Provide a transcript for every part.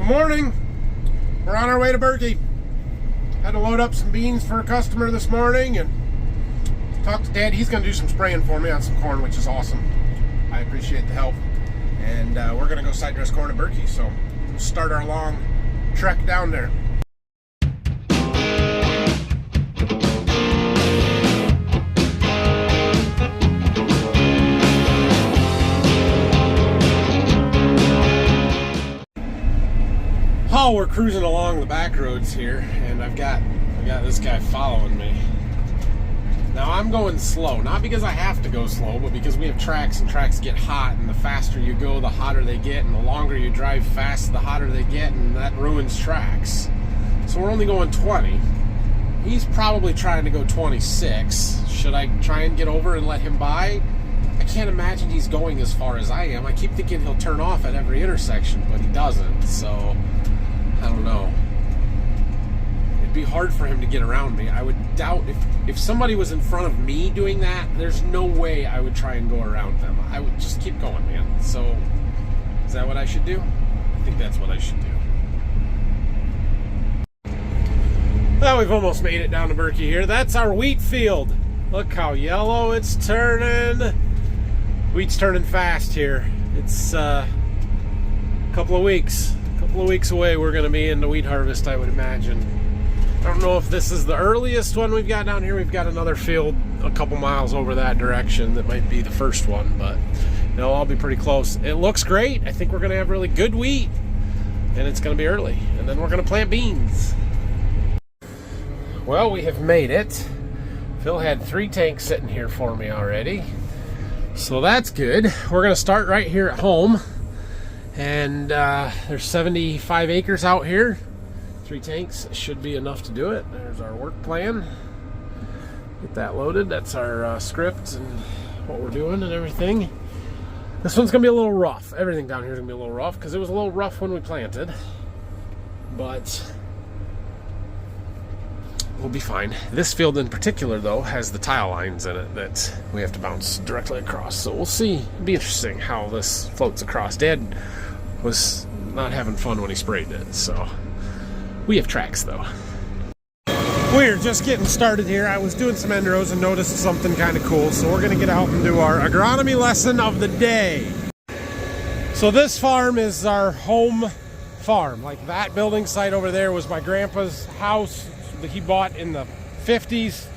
morning. We're on our way to Berkey. Had to load up some beans for a customer this morning and talk to Dad. He's going to do some spraying for me on some corn, which is awesome. I appreciate the help. And we're going to go side dress corn at Berkey. So we'll start our long trek down there. Oh, we're cruising along the back roads here, and I got this guy following me. Now I'm going slow, not because I have to go slow, but because we have tracks, and tracks get hot, and the faster you go, the hotter they get, and the longer you drive fast, the hotter they get, and that ruins tracks. So we're only going 20. He's probably trying to go 26. Should I try and get over and let him by? I can't imagine he's going as far as I am. I keep thinking he'll turn off at every intersection, but he doesn't, so I don't know. It'd be hard for him to get around me. I would doubt if somebody was in front of me doing that, there's no way I would try and go around them. I would just keep going, man. So, is that what I should do? I think that's what I should do. Well, we've almost made it down to Berkey here. That's our wheat field. Look how yellow it's turning. Wheat's turning fast here. It's a couple of weeks away. We're going to be in the wheat harvest, I would imagine. I don't know if this is the earliest one we've got down here. We've got another field a couple miles over that direction that might be the first one, but they'll all be pretty close. It looks great. I think we're going to have really good wheat, and it's going to be early, and then we're going to plant beans. Well, we have made it. Phil had 3 tanks sitting here for me already, so that's good. We're going to start right here at home. And there's 75 acres out here. 3 tanks should be enough to do it. There's our work plan. Get that loaded. That's our script and what we're doing and everything. This one's going to be a little rough. Everything down here is going to be a little rough because it was a little rough when we planted. But we'll be fine. This field in particular, though, has the tile lines in it that we have to bounce directly across. So we'll see. It'll be interesting how this floats across. Dad was not having fun when he sprayed it, so we have tracks though. We're just getting started here. I was doing some end rows and noticed something kind of cool, so we're going to get out and do our agronomy lesson of the day. So this farm is our home farm. Like that building site over there was my grandpa's house that he bought in the 50s.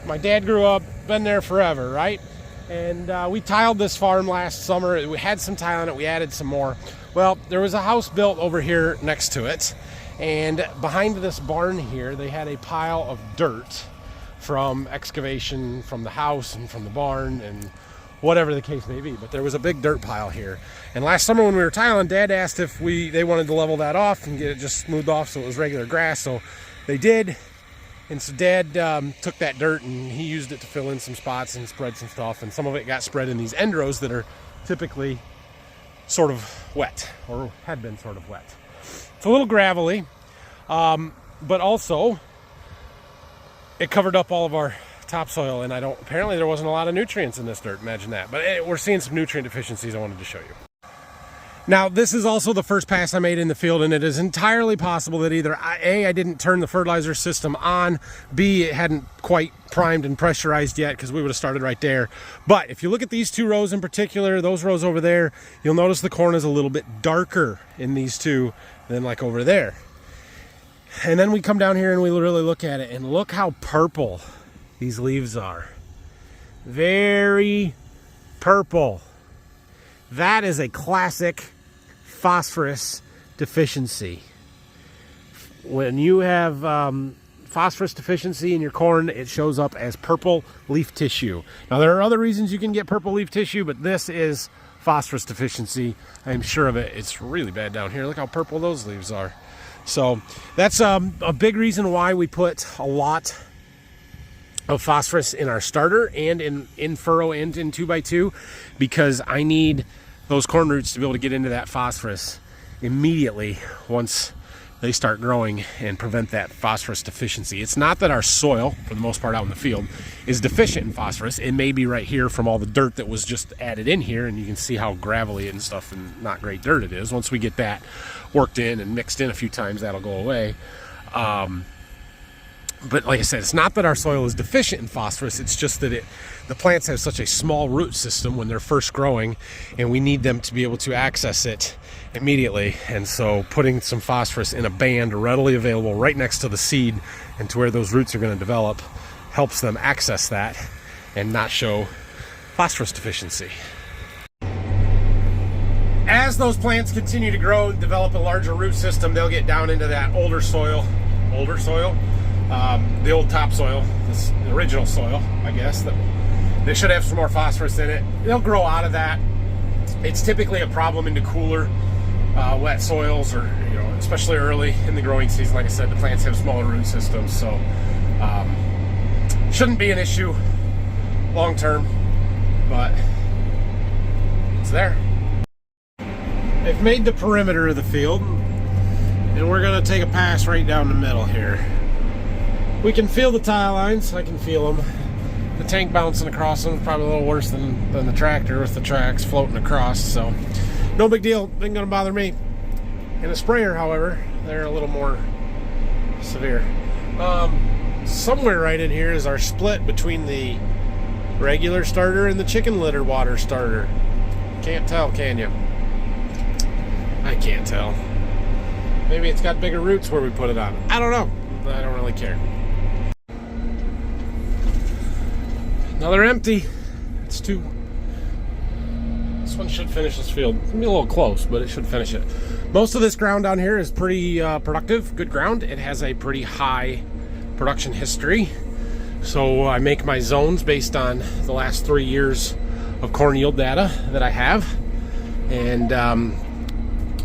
My dad grew up, been there forever, right? And we tiled this farm last summer. We had some tile in it, we added some more. Well, there was a house built over here next to it, and behind this barn here, they had a pile of dirt from excavation from the house and from the barn and whatever the case may be. But there was a big dirt pile here. And last summer when we were tiling, Dad asked if they wanted to level that off and get it just smoothed off so it was regular grass. So they did. And so Dad took that dirt and he used it to fill in some spots and spread some stuff. And some of it got spread in these end rows that are typically sort of wet, or had been sort of wet. It's a little gravelly, but also it covered up all of our topsoil, and apparently there wasn't a lot of nutrients in this dirt. Imagine that. But we're seeing some nutrient deficiencies I wanted to show you. Now, this is also the first pass I made in the field, and it is entirely possible that either A, I didn't turn the fertilizer system on, B, it hadn't quite primed and pressurized yet because we would have started right there. But if you look at these 2 rows in particular, those rows over there, you'll notice the corn is a little bit darker in these 2 than like over there. And then we come down here and we really look at it, and look how purple these leaves are. Very purple. That is a classic phosphorus deficiency. When you have phosphorus deficiency in your corn, it shows up as purple leaf tissue. Now, there are other reasons you can get purple leaf tissue, but this is phosphorus deficiency. I'm sure of it. It's really bad down here. Look how purple those leaves are. So that's a big reason why we put a lot of phosphorus in our starter and in furrow and in 2x2, because I need those corn roots to be able to get into that phosphorus immediately once they start growing and prevent that phosphorus deficiency. It's not that our soil, for the most part out in the field, is deficient in phosphorus. It may be right here from all the dirt that was just added in here, and you can see how gravelly and stuff and not great dirt it is. Once we get that worked in and mixed in a few times, that'll go away. But like I said, it's not that our soil is deficient in phosphorus, it's just that the plants have such a small root system when they're first growing, and we need them to be able to access it immediately. And so putting some phosphorus in a band readily available right next to the seed and to where those roots are going to develop helps them access that and not show phosphorus deficiency. As those plants continue to grow, develop a larger root system, they'll get down into that older soil, the old topsoil, this original soil, I guess. They should have some more phosphorus in it. They'll grow out of that. It's typically a problem into cooler, wet soils, or especially early in the growing season. Like I said, the plants have smaller root systems, so shouldn't be an issue long term, but it's there. They've made the perimeter of the field, and we're going to take a pass right down the middle here. We can feel the tile lines. I can feel them. The tank bouncing across them is probably a little worse than the tractor with the tracks floating across, so no big deal. Ain't gonna bother me. In a sprayer, however, they're a little more severe. Somewhere right in here is our split between the regular starter and the chicken litter water starter. Can't tell, can you? I can't tell. Maybe it's got bigger roots where we put it on. I don't know. I don't really care. Another empty. It's two. This one should finish this field. It's gonna be a little close, but it should finish it. Most of this ground down here is pretty productive, good ground. It has a pretty high production history. So I make my zones based on the last 3 years of corn yield data that I have. And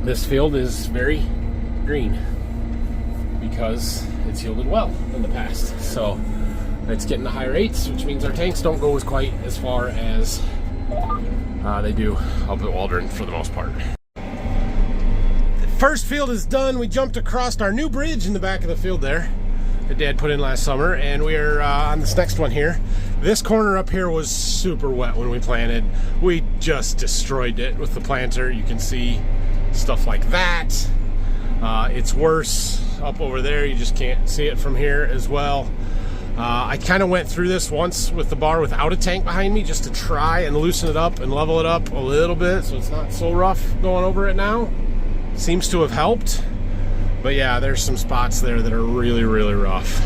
this field is very green because it's yielded well in the past. So it's getting the high rates, which means our tanks don't go quite as far as they do up at Waldron for the most part. The first field is done. We jumped across our new bridge in the back of the field there that Dad put in last summer, and we're on this next one here. This corner up here was super wet when we planted. We just destroyed it with the planter. You can see stuff like that. It's worse up over there. You just can't see it from here as well. I kind of went through this once with the bar without a tank behind me just to try and loosen it up and level it up a little bit so it's not so rough going over it now. Seems to have helped. But yeah, there's some spots there that are really, really rough.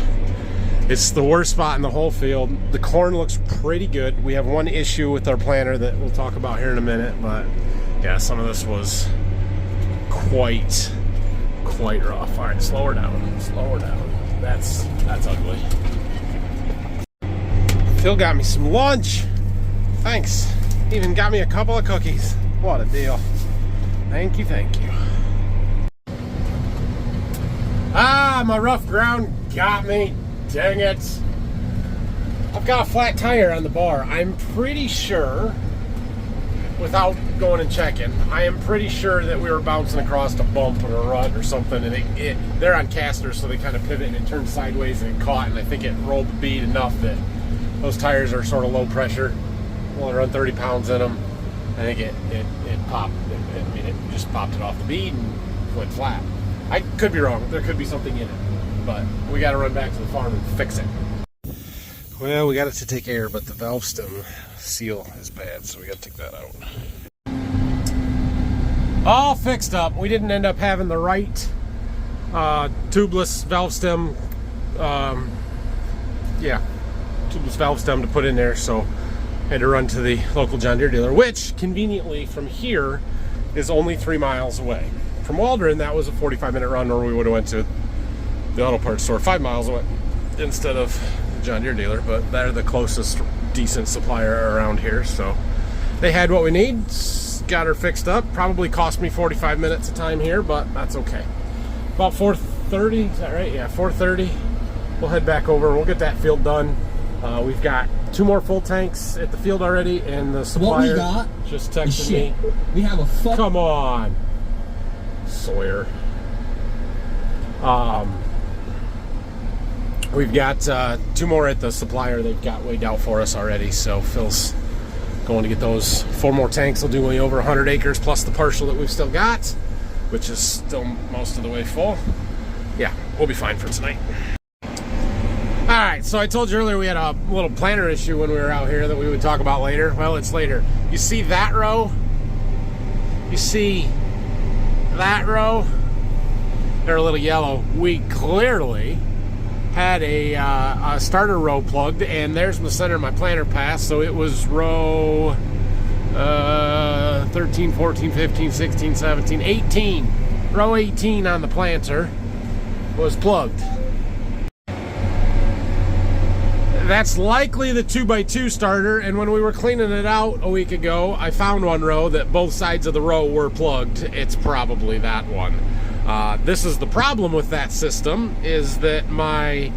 It's the worst spot in the whole field. The corn looks pretty good. We have one issue with our planter that we'll talk about here in a minute, but yeah, some of this was quite rough. All right, slow her down, slow her down. That's ugly. Phil got me some lunch. Thanks. Even got me a couple of cookies. What a deal. Thank you, thank you. Ah, my rough ground got me. Dang it. I've got a flat tire on the bar. I'm pretty sure, without going and checking, I am pretty sure that we were bouncing across a bump or a rut or something, and they're on casters, so they kind of pivot and it turned sideways and it caught, and I think it rolled the bead enough that those tires are sort of low pressure. Only run 30 pounds in them. I think it popped. It just popped it off the bead and went flat. I could be wrong. There could be something in it, but we got to run back to the farm and fix it. Well, we got it to take air, but the valve stem seal is bad, so we got to take that out. All fixed up. We didn't end up having the right tubeless valve stem. Tubeless valve stem to put in there, so I had to run to the local John Deere dealer, which conveniently from here is only 3 miles away. From Waldron, that was a 45-minute run, or we would have went to the auto parts store 5 miles away instead of the John Deere dealer, but they're the closest decent supplier around here, so they had what we need. Got her fixed up. Probably cost me 45 minutes of time here, but that's okay. About 4:30, is that right? Yeah, 4:30. We'll head back over. We'll get that field done. We've got 2 more full tanks at the field already, and the supplier just texted me. We have a Come on, Sawyer. We've got 2 more at the supplier they've got weighed out for us already, so Phil's going to get those. 4 more tanks will do over 100 acres plus the partial that we've still got, which is still most of the way full. Yeah, we'll be fine for tonight. Alright, so I told you earlier we had a little planter issue when we were out here that we would talk about later. Well, it's later. You see that row? You see that row? They're a little yellow. We clearly had a starter row plugged, and there's the center of my planter pass, so it was row 13, 14, 15, 16, 17, 18. Row 18 on the planter was plugged. That's likely the 2x2 starter, and when we were cleaning it out a week ago, I found one row that both sides of the row were plugged. It's probably that one. This is the problem with that system, is that my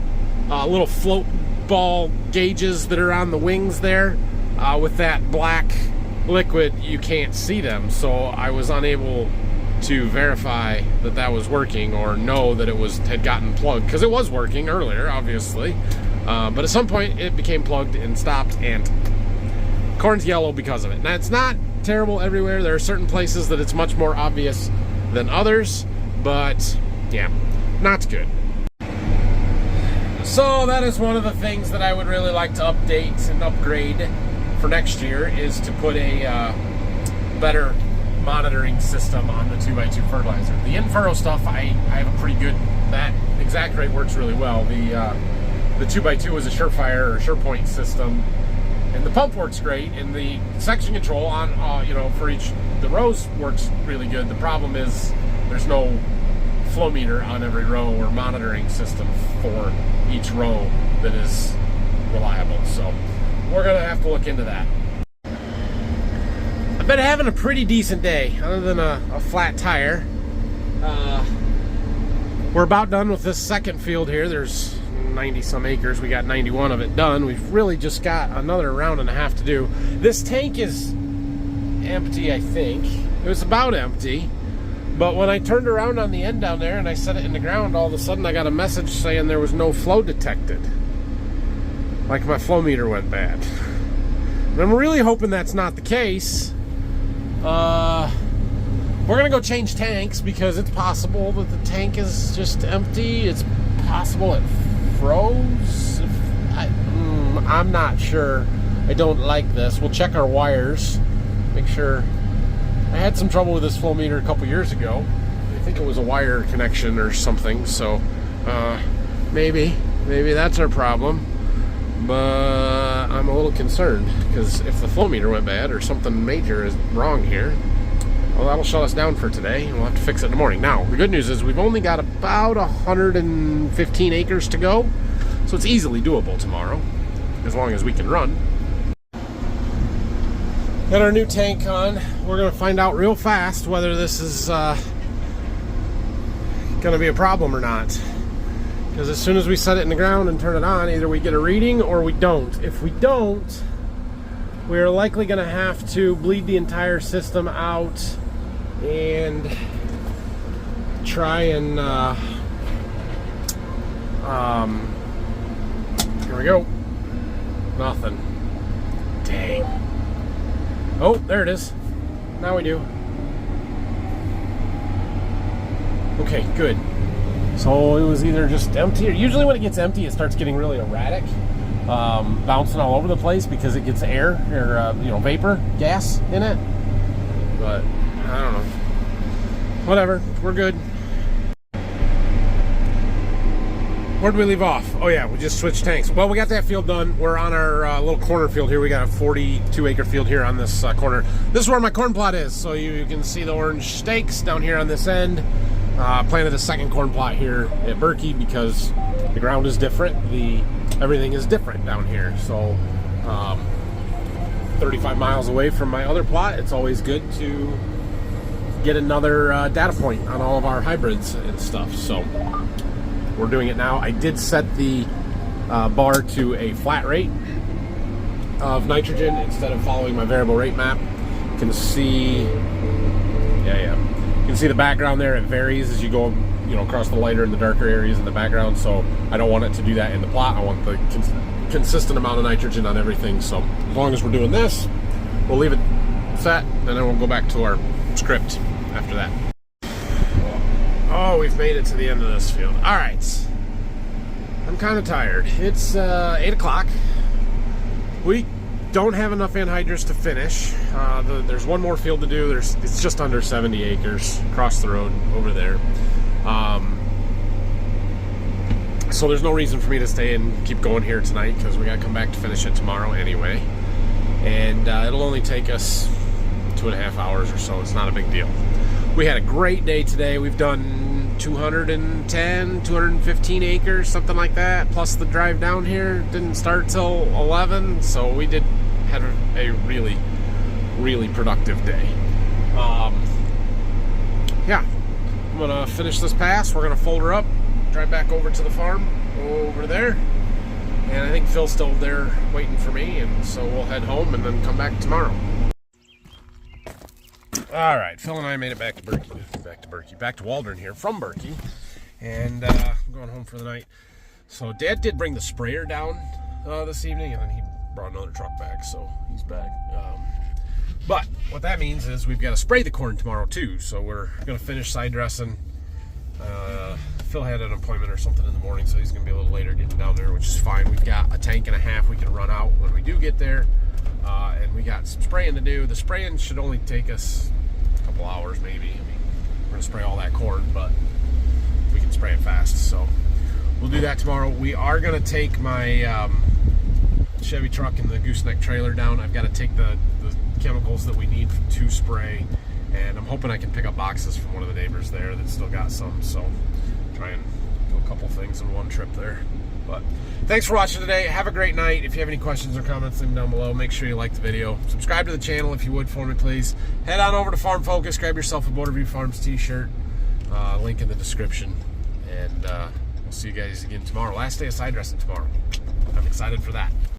little float ball gauges that are on the wings there, with that black liquid, you can't see them, so I was unable to verify that that was working or know that it had gotten plugged, because it was working earlier, obviously. But at some point it became plugged and stopped, and corn's yellow because of it. Now, it's not terrible everywhere. There are certain places that it's much more obvious than others, but yeah, not good. So that is one of the things that I would really like to update and upgrade for next year, is to put a better monitoring system on the 2x2 fertilizer. The in-furrow stuff, I have a pretty good, that exact rate works really well. The 2x2 was a Surefire or SurePoint system, and the pump works great, and the section control on for each the rows works really good. The problem is there's no flow meter on every row or monitoring system for each row that is reliable, so we're gonna have to look into that. I've been having a pretty decent day, other than a flat tire. We're about done with this second field here. There's 90 some acres. We got 91 of it done. We've really just got another round and a half to do. This tank is empty, I think. It was about empty, but when I turned around on the end down there and I set it in the ground, all of a sudden I got a message saying there was no flow detected, like my flow meter went bad. And I'm really hoping that's not the case. We're gonna go change tanks, because it's possible that the tank is just empty. It's possible it froze. I'm not sure. I don't like this. We'll check our wires, make sure. I had some trouble with this flow meter a couple years ago. I think it was a wire connection or something, so maybe that's our problem. But I'm a little concerned, because if the flow meter went bad or something major is wrong here, well, that'll shut us down for today, and we'll have to fix it in the morning. Now, the good news is we've only got about 115 acres to go, so it's easily doable tomorrow, as long as we can run. Got our new tank on. We're going to find out real fast whether this is going to be a problem or not. Because as soon as we set it in the ground and turn it on, either we get a reading or we don't. If we don't, we're likely going to have to bleed the entire system out and try and here we go. Nothing. Dang. Oh, there it is. Now we do. Okay, good. So it was either just empty, or usually when it gets empty it starts getting really erratic, bouncing all over the place because it gets air or vapor gas in it. But I don't know. Whatever, we're good. Where did we leave off? Oh yeah, we just switched tanks. Well, we got that field done. We're on our little corner field here. We got a 42 acre field here on this corner. This is where my corn plot is. So you can see the orange stakes down here on this end. Planted a second corn plot here at Berkey because the ground is different. Everything is different down here. So 35 miles away from my other plot, it's always good to get another data point on all of our hybrids and stuff. So we're doing it now. I did set the bar to a flat rate of nitrogen instead of following my variable rate map. You can see, you can see the background there. It varies as you go across the lighter and the darker areas in the background. So I don't want it to do that in the plot. I want the consistent amount of nitrogen on everything. So as long as we're doing this, we'll leave it set, and then we'll go back to our script after that. Oh, we've made it to the end of this field. All right, I'm kind of tired. It's 8 o'clock. We don't have enough anhydrous to finish. There's one more field to do. It's just under 70 acres across the road over there. So there's no reason for me to stay and keep going here tonight, because we got to come back to finish it tomorrow anyway. And it'll only take us 2.5 hours or so. It's not a big deal. We had a great day today. We've done 215 acres, something like that. Plus the drive down here didn't start till 11, so we had a really, really productive day. Yeah, I'm gonna finish this pass. We're gonna fold her up, drive back over to the farm over there, and I think Phil's still there waiting for me, and so we'll head home and then come back tomorrow. All right, Phil and I made it back to Waldron here from Berkey, and I'm going home for the night. So Dad did bring the sprayer down this evening, and then he brought another truck back, so he's back. But what that means is we've got to spray the corn tomorrow too, so we're going to finish side dressing. Phil had an appointment or something in the morning, so he's going to be a little later getting down there, which is fine. We've got a tank and a half we can run out when we do get there, and we got some spraying to do. The spraying should only take us a couple hours maybe. I mean, we're going to spray all that corn, but we can spray it fast, so we'll do that tomorrow. We are going to take my Chevy truck and the gooseneck trailer down. I've got to take the chemicals that we need to spray, and I'm hoping I can pick up boxes from one of the neighbors there that still got some, so try and do a couple things in one trip there. But thanks for watching today. Have a great night. If you have any questions or comments, leave them down below. Make sure you like the video. Subscribe to the channel if you would for me, please. Head on over to Farm Focus. Grab yourself a Borderview Farms t-shirt. Link in the description. And we'll see you guys again tomorrow. Last day of side dressing tomorrow. I'm excited for that.